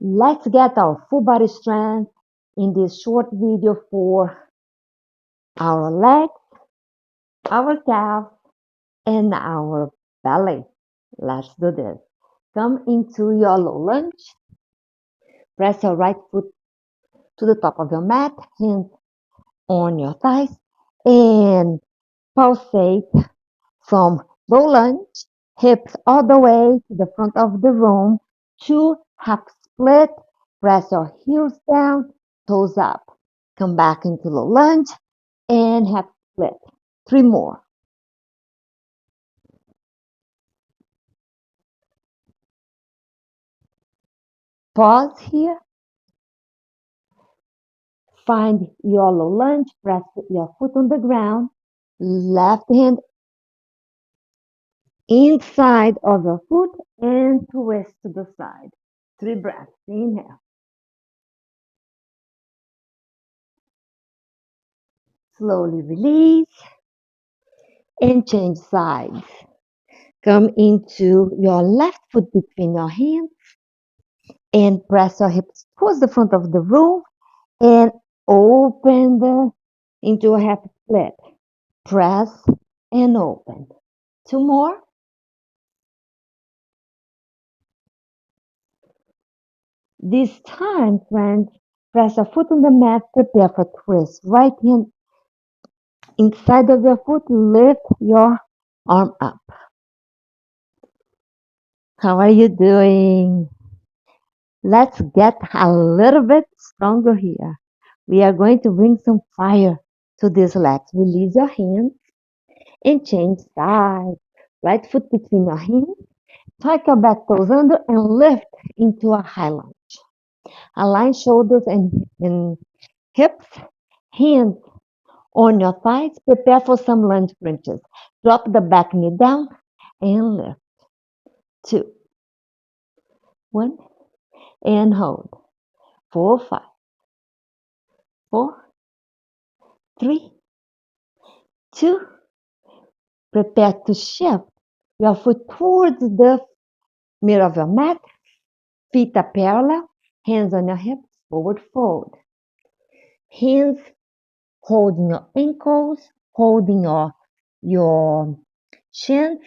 Let's get our full body strength in this short video for our legs, our calves, and our belly. Let's do this. Come into your low lunge. Press your right foot to the top of your mat, hands on your thighs, and pulsate from low lunge, hips all the way to the front of the room, to half split. Press your heels down, toes up. Come back into low lunge and half split. 3 more. Pause here. Find your low lunge. Press your foot on the ground. Left hand inside of your foot and twist to the side. 3 breaths. Inhale. Slowly release and change sides. Come into your left foot between your hands and press your hips towards the front of the room and open into a half split. Press and open. 2 more. This time, friends, press a foot on the mat, prepare for twist. Right hand inside of your foot, lift your arm up. How are you doing? Let's get a little bit stronger here. We are going to bring some fire to these legs. Release your hands and change sides. Right foot between your hands. Tuck your back toes under and lift into a high lunge. Align shoulders and hips. Hands on your thighs. Prepare for some lunge crunches. Drop the back knee down and lift. 2, 1, and hold. 4, 5, 4, 3, 2. Prepare to shift your foot towards the middle of your mat. Feet are parallel. Hands on your hips. Forward fold. Hands holding your ankles, holding your shins.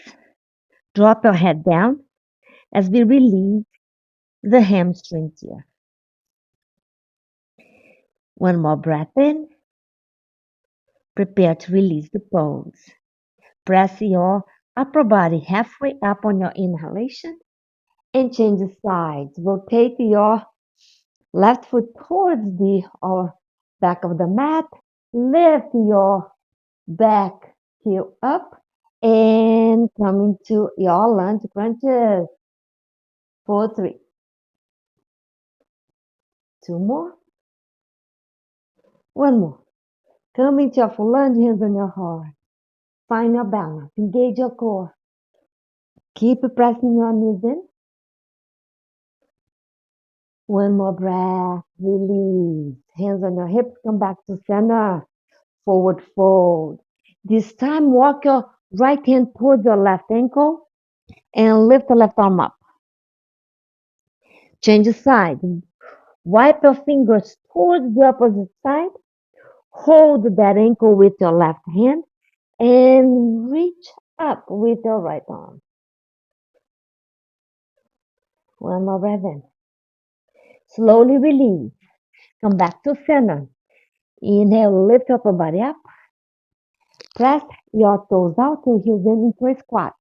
Drop your head down as we release the hamstrings here. One more breath in. Prepare to release the pose. Press your upper body halfway up on your inhalation and change the sides. Rotate your left foot towards the back of the mat. Lift your back heel up and come into your lunge crunches. 4, 3. 2 more. 1 more. Come into your full lunge, hands on your heart. Find your balance. Engage your core. Keep pressing your knees in. 1 more breath. Release. Hands on your hips. Come back to center. Forward fold. This time, walk your right hand towards your left ankle and lift the left arm up. Change the side. Wipe your fingers towards the opposite side. Hold that ankle with your left hand and reach up with your right arm. 1 more breath in. Slowly release. Come back to center. Inhale, lift your upper body up. Press your toes out to heels in into a squat.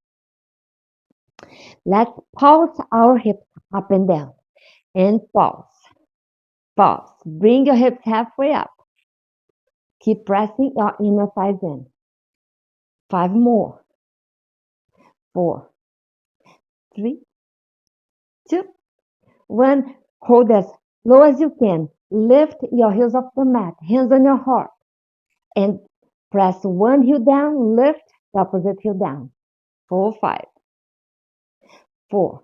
Let's pulse our hips up and down. And pulse. Pulse. Bring your hips halfway up. Keep pressing your inner thighs in. 5 more. 4, 3, 2, 1. Hold as low as you can. Lift your heels off the mat. Hands on your heart. And press one heel down. Lift the opposite heel down. 4, 5, 4,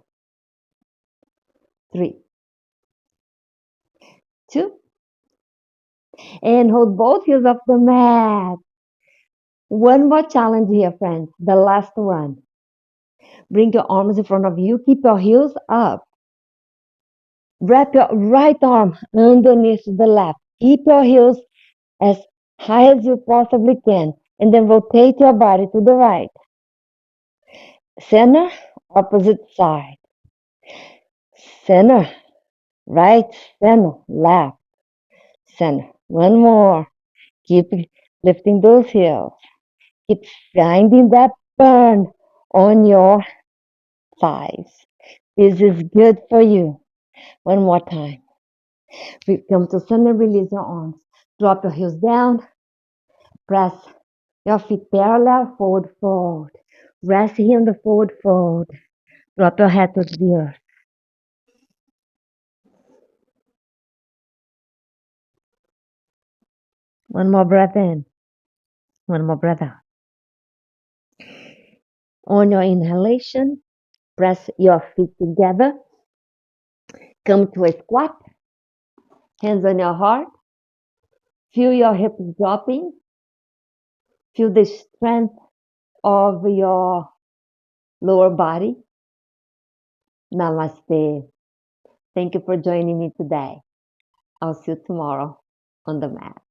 3, 2. And hold both heels off the mat. One more challenge here, friends. The last one. Bring your arms in front of you. Keep your heels up. Wrap your right arm underneath the left. Keep your heels as high as you possibly can, and then rotate your body to the right. Center, opposite side. Center, right, center, left, center. One more. Keep lifting those heels. Keep finding that burn on your thighs. This is good for you. One more time. We come to center, release your arms. Drop your heels down. Press your feet parallel, forward fold. Rest here in the forward fold. Drop your head to the earth. One more breath in. One more breath out. On your inhalation, press your feet together. Come to a squat. Hands on your heart. Feel your hips dropping. Feel the strength of your lower body. Namaste. Thank you for joining me today. I'll see you tomorrow on the mat.